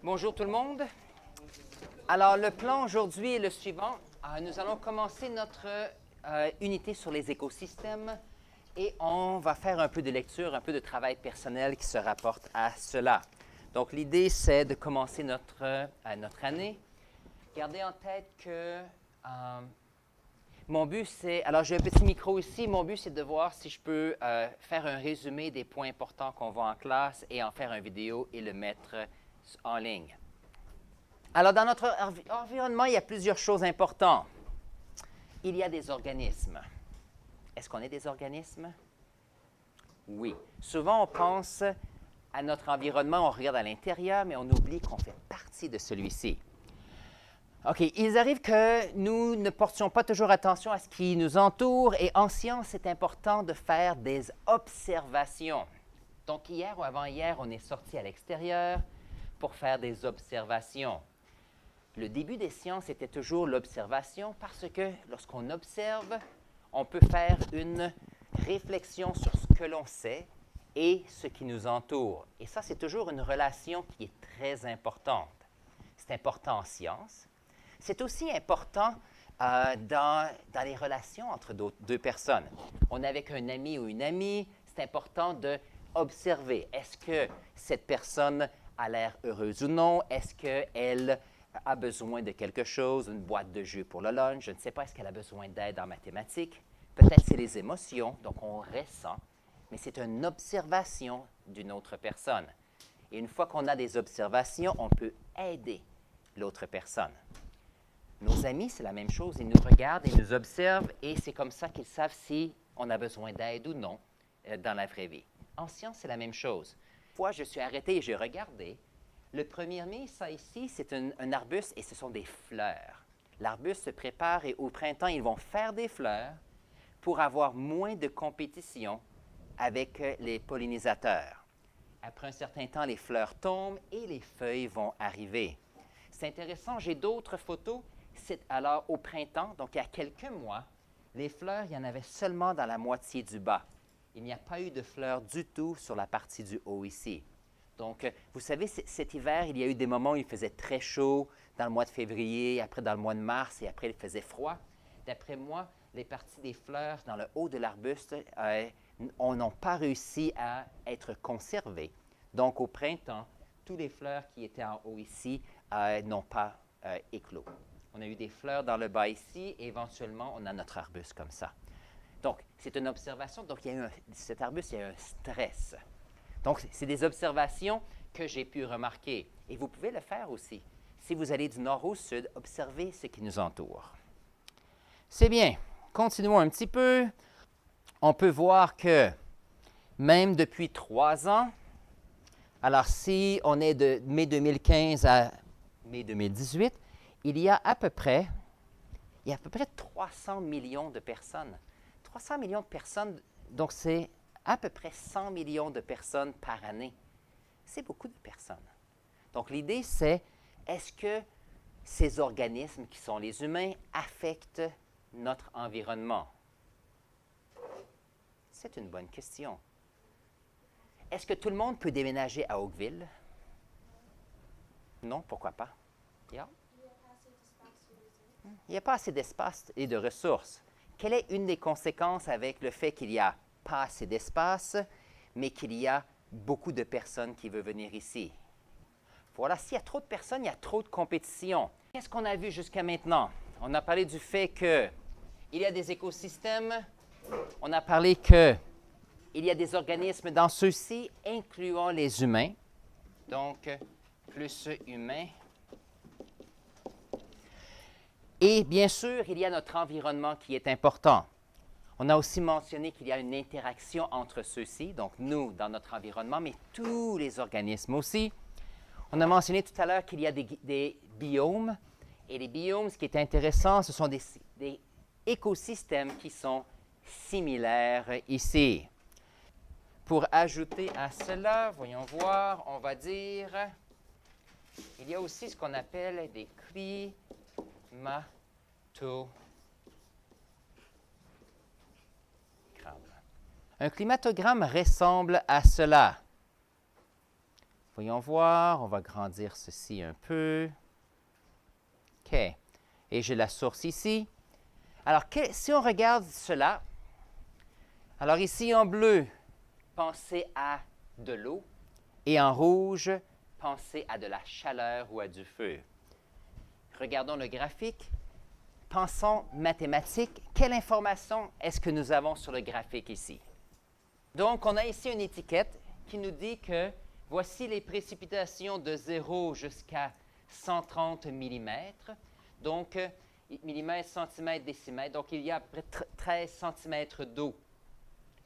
Bonjour tout le monde. Alors, le plan aujourd'hui est le suivant. Nous allons commencer notre unité sur les écosystèmes et on va faire un peu de lecture, un peu de travail personnel qui se rapporte à cela. Donc, l'idée, c'est de commencer notre année. Gardez en tête que mon but, c'est... Alors, j'ai un petit micro ici. Mon but, c'est de voir si je peux faire un résumé des points importants qu'on voit en classe et en faire une vidéo et le mettre en ligne. Alors, dans notre environnement, il y a plusieurs choses importantes. Il y a des organismes. Est-ce qu'on est des organismes? Oui. Souvent, on pense à notre environnement, on regarde à l'intérieur, mais on oublie qu'on fait partie de celui-ci. OK. Il arrive que nous ne portions pas toujours attention à ce qui nous entoure et en science, c'est important de faire des observations. Donc, hier ou avant-hier, on est sorti à l'extérieur pour faire des observations. Le début des sciences était toujours l'observation parce que lorsqu'on observe, on peut faire une réflexion sur ce que l'on sait et ce qui nous entoure. Et ça, c'est toujours une relation qui est très importante. C'est important en sciences. C'est aussi important dans les relations entre deux personnes. On est avec un ami ou une amie, c'est important d'observer. Est-ce que cette personne a l'air heureuse ou non? Est-ce qu'elle a besoin de quelque chose, une boîte de jus pour le lunch? Je ne sais pas, est-ce qu'elle a besoin d'aide en mathématiques? Peut-être c'est les émotions, donc on ressent, mais c'est une observation d'une autre personne. Et une fois qu'on a des observations, on peut aider l'autre personne. Nos amis, c'est la même chose. Ils nous regardent, ils nous observent et c'est comme ça qu'ils savent si on a besoin d'aide ou non dans la vraie vie. En science, c'est la même chose. Une fois, je suis arrêté et j'ai regardé. Le 1er mai, ça ici, c'est un arbuste et ce sont des fleurs. L'arbuste se prépare et au printemps, ils vont faire des fleurs pour avoir moins de compétition avec les pollinisateurs. Après un certain temps, les fleurs tombent et les feuilles vont arriver. C'est intéressant, j'ai d'autres photos. Alors, au printemps, donc il y a quelques mois, les fleurs, il y en avait seulement dans la moitié du bas. Il n'y a pas eu de fleurs du tout sur la partie du haut ici. Donc, vous savez, cet hiver, il y a eu des moments où il faisait très chaud, dans le mois de février, après dans le mois de mars, et après il faisait froid. D'après moi, les parties des fleurs dans le haut de l'arbuste n'ont pas réussi à être conservées. Donc, au printemps, toutes les fleurs qui étaient en haut ici n'ont pas éclos. On a eu des fleurs dans le bas ici, et éventuellement, on a notre arbuste comme ça. Donc, c'est une observation. Donc, cet arbuste, il y a un stress. Donc, c'est des observations que j'ai pu remarquer. Et vous pouvez le faire aussi. Si vous allez du nord au sud, observez ce qui nous entoure. C'est bien. Continuons un petit peu. On peut voir que même depuis 3 ans, alors si on est de mai 2015 à mai 2018, il y a à peu près 300 millions de personnes. 300 millions de personnes, donc c'est à peu près 100 millions de personnes par année. C'est beaucoup de personnes. Donc, l'idée, c'est est-ce que ces organismes qui sont les humains affectent notre environnement? C'est une bonne question. Est-ce que tout le monde peut déménager à Oakville? Non, pourquoi pas? Yeah. Il n'y a pas assez d'espace et de ressources. Quelle est une des conséquences avec le fait qu'il n'y a pas assez d'espace, mais qu'il y a beaucoup de personnes qui veulent venir ici? Voilà, s'il y a trop de personnes, il y a trop de compétition. Qu'est-ce qu'on a vu jusqu'à maintenant? On a parlé du fait qu'il y a des écosystèmes. On a parlé qu'il y a des organismes dans ceux-ci, incluant les humains. Donc, plus humains. Et bien sûr, il y a notre environnement qui est important. On a aussi mentionné qu'il y a une interaction entre ceux-ci, donc nous dans notre environnement, mais tous les organismes aussi. On a mentionné tout à l'heure qu'il y a des biomes. Et les biomes, ce qui est intéressant, ce sont des écosystèmes qui sont similaires ici. Pour ajouter à cela, voyons voir, on va dire, il y a aussi ce qu'on appelle des climatogrammes. Un climatogramme ressemble à cela. Voyons voir, on va grandir ceci un peu. OK. Et j'ai la source ici. Alors, si on regarde cela, alors ici en bleu, pensez à de l'eau. Et en rouge, pensez à de la chaleur ou à du feu. Regardons le graphique. Pensons mathématiques. Quelle information est-ce que nous avons sur le graphique ici? Donc, on a ici une étiquette qui nous dit que voici les précipitations de 0 jusqu'à 130 mm. Donc, millimètres, centimètres, décimètres. Donc, il y a à peu près 13 cm d'eau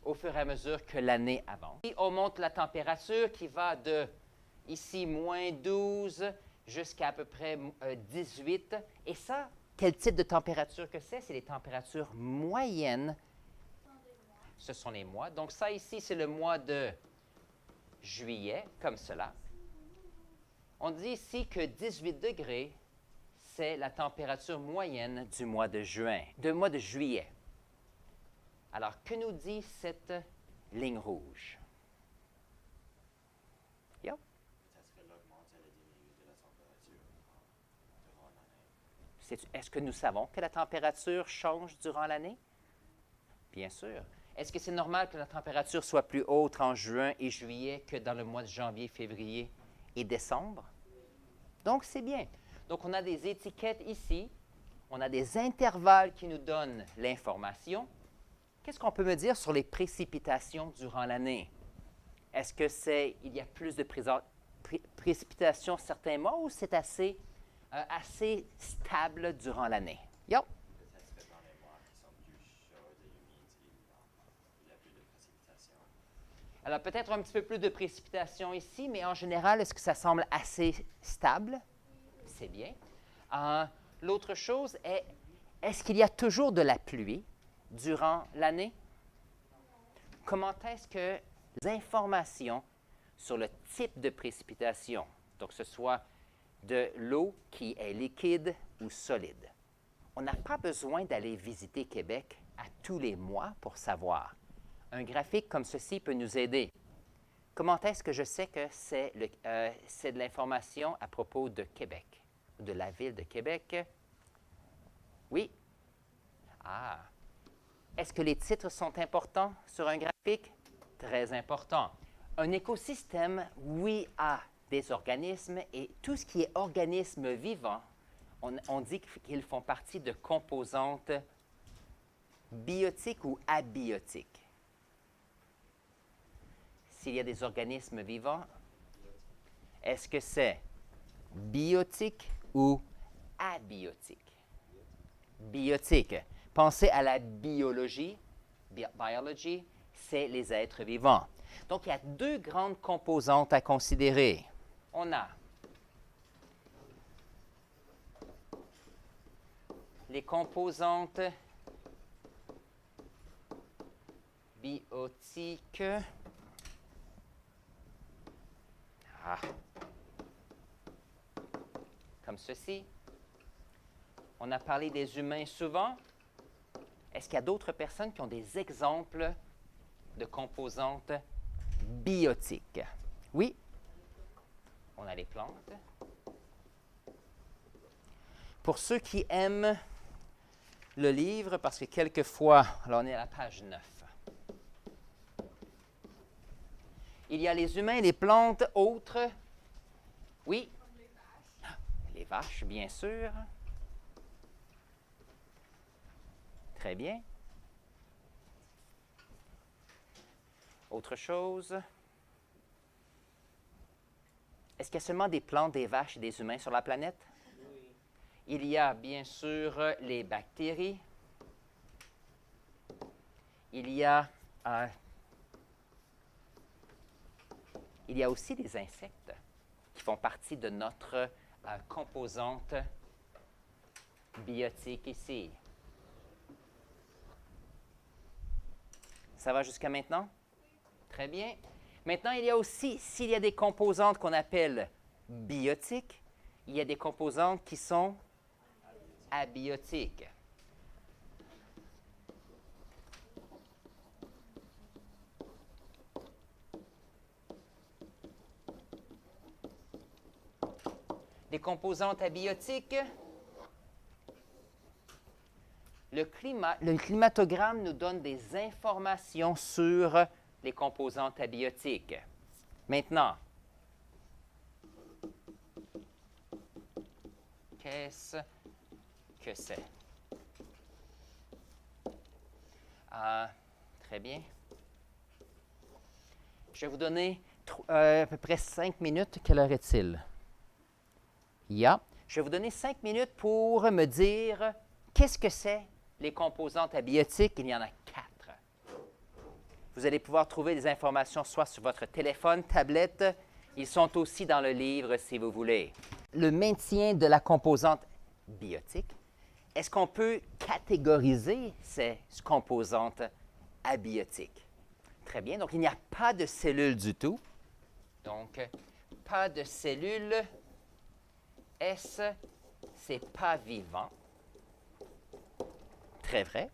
au fur et à mesure que l'année avance. Et on montre la température qui va de, ici, moins 12 jusqu'à à peu près 18. Et ça, quel type de température que c'est? C'est les températures moyennes. Ce sont les mois. Donc ça ici, c'est le mois de juillet, comme cela. On dit ici que 18 degrés, c'est la température moyenne du mois de juillet. Alors, que nous dit cette ligne rouge? Yep. Est-ce que l'augmentation et la diminution de la température durant l'année? Est-ce que nous savons que la température change durant l'année? Bien sûr. Est-ce que c'est normal que la température soit plus haute en juin et juillet que dans le mois de janvier, février et décembre? Donc, c'est bien. Donc, on a des étiquettes ici. On a des intervalles qui nous donnent l'information. Qu'est-ce qu'on peut me dire sur les précipitations durant l'année? Est-ce qu'il y a plus de précipitations certains mois ou c'est assez stable durant l'année? Yep. Peut-être que dans les mois qui sont plus chauds et humides, il y a plus de précipitations. Alors, peut-être un petit peu plus de précipitations ici, mais en général, est-ce que ça semble assez stable? C'est bien. L'autre chose est-ce qu'il y a toujours de la pluie durant l'année? Comment est-ce que les informations sur le type de précipitation, donc que ce soit de l'eau qui est liquide ou solide, on n'a pas besoin d'aller visiter Québec à tous les mois pour savoir. Un graphique comme ceci peut nous aider. Comment est-ce que je sais que c'est de l'information à propos de Québec, de la ville de Québec? Oui? Ah! Est-ce que les titres sont importants sur un graphique? Très important. Un écosystème, oui, a des organismes et tout ce qui est organisme vivant, on dit qu'ils font partie de composantes biotiques ou abiotiques. S'il y a des organismes vivants, est-ce que c'est biotique ou abiotique? Biotique. Pensez à la biologie. Biology, c'est les êtres vivants. Donc, il y a deux grandes composantes à considérer. On a les composantes biotiques. Comme ceci. On a parlé des humains souvent. Est-ce qu'il y a d'autres personnes qui ont des exemples de composantes biotiques? Oui. On a les plantes. Pour ceux qui aiment le livre, parce que quelquefois, alors on est à la page 9. Il y a les humains, les plantes, autres. Oui. Les vaches, bien sûr. Très bien. Autre chose? Est-ce qu'il y a seulement des plantes, des vaches et des humains sur la planète? Oui. Il y a bien sûr les bactéries. Il y a aussi des insectes qui font partie de notre composante biotique ici. Ça va jusqu'à maintenant? Très bien. Maintenant, il y a aussi, s'il y a des composantes qu'on appelle biotiques, il y a des composantes qui sont abiotiques. Les composantes abiotiques. Le climatogramme nous donne des informations sur les composantes abiotiques. Maintenant, qu'est-ce que c'est? Très bien. Je vais vous donner à peu près 5 minutes. Quelle heure est-il? Je vais vous donner 5 minutes pour me dire qu'est-ce que c'est les composantes abiotiques. Il y en a 4. Vous allez pouvoir trouver des informations soit sur votre téléphone, tablette. Ils sont aussi dans le livre si vous voulez. Le maintien de la composante biotique. Est-ce qu'on peut catégoriser ces composantes abiotiques? Très bien. Donc, il n'y a pas de cellules du tout. Donc, pas de cellules. S, c'est pas vivant. Très vrai.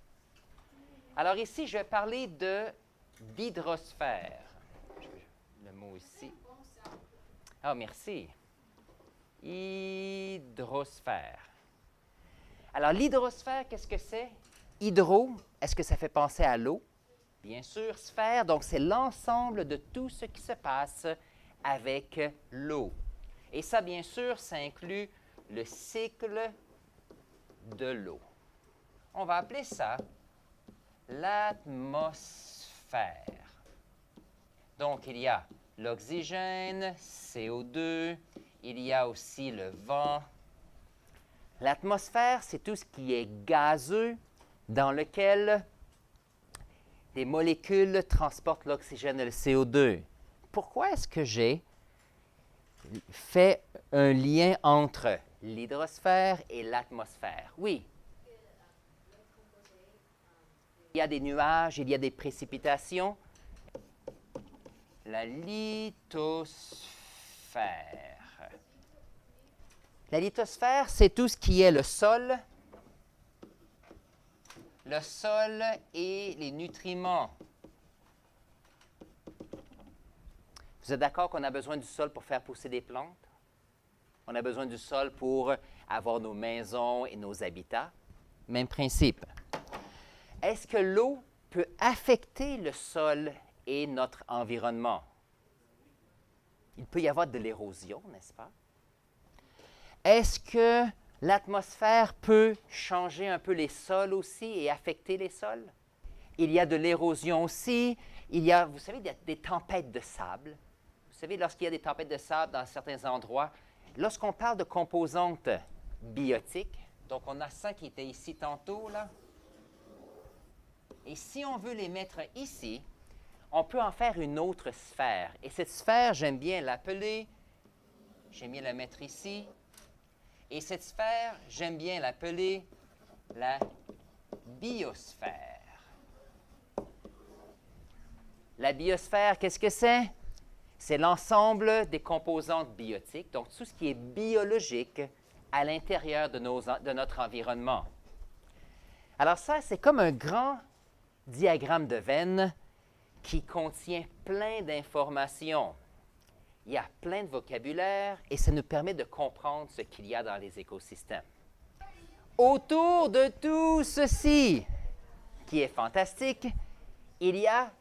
Alors ici, je vais parler d'hydrosphère. Le mot ici. Ah, merci. Hydrosphère. Alors, l'hydrosphère, qu'est-ce que c'est? Hydro, est-ce que ça fait penser à l'eau? Bien sûr, sphère, donc c'est l'ensemble de tout ce qui se passe avec l'eau. Et ça, bien sûr, ça inclut le cycle de l'eau. On va appeler ça l'atmosphère. Donc, il y a l'oxygène, CO2, il y a aussi le vent. L'atmosphère, c'est tout ce qui est gazeux dans lequel des molécules transportent l'oxygène et le CO2. Pourquoi est-ce que j'ai fait un lien entre l'hydrosphère et l'atmosphère? Oui. Il y a des nuages, il y a des précipitations. La lithosphère. La lithosphère, c'est tout ce qui est le sol et les nutriments. Vous êtes d'accord qu'on a besoin du sol pour faire pousser des plantes? On a besoin du sol pour avoir nos maisons et nos habitats. Même principe. Est-ce que l'eau peut affecter le sol et notre environnement? Il peut y avoir de l'érosion, n'est-ce pas? Est-ce que l'atmosphère peut changer un peu les sols aussi et affecter les sols? Il y a de l'érosion aussi. Il y a, vous savez, des tempêtes de sable. Vous savez, lorsqu'il y a des tempêtes de sable dans certains endroits, lorsqu'on parle de composantes biotiques, donc on a ça qui était ici tantôt, là. Et si on veut les mettre ici, on peut en faire une autre sphère. Et cette sphère, j'aime bien l'appeler, j'aime bien la mettre ici. Et cette sphère, j'aime bien l'appeler la biosphère. La biosphère, qu'est-ce que c'est? C'est l'ensemble des composantes biotiques, donc tout ce qui est biologique à l'intérieur de notre environnement. Alors ça, c'est comme un grand diagramme de Venn qui contient plein d'informations. Il y a plein de vocabulaire et ça nous permet de comprendre ce qu'il y a dans les écosystèmes. Autour de tout ceci, qui est fantastique, il y a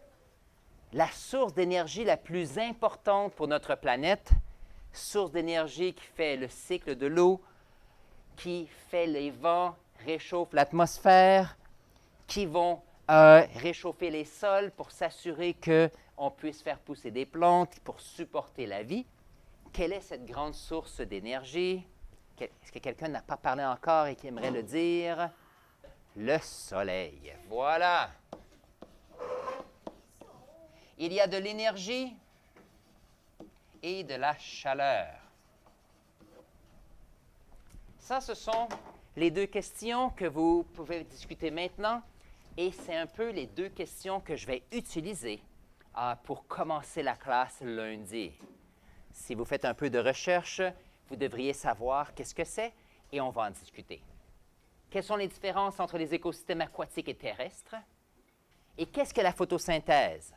la source d'énergie la plus importante pour notre planète, source d'énergie qui fait le cycle de l'eau, qui fait les vents, réchauffe l'atmosphère, qui vont réchauffer les sols pour s'assurer qu'on puisse faire pousser des plantes pour supporter la vie. Quelle est cette grande source d'énergie? Est-ce que quelqu'un n'a pas parlé encore et qui aimerait le dire? Le soleil. Voilà. Il y a de l'énergie et de la chaleur. Ça, ce sont les deux questions que vous pouvez discuter maintenant. Et c'est un peu les deux questions que je vais utiliser pour commencer la classe lundi. Si vous faites un peu de recherche, vous devriez savoir qu'est-ce que c'est et on va en discuter. Quelles sont les différences entre les écosystèmes aquatiques et terrestres? Et qu'est-ce que la photosynthèse?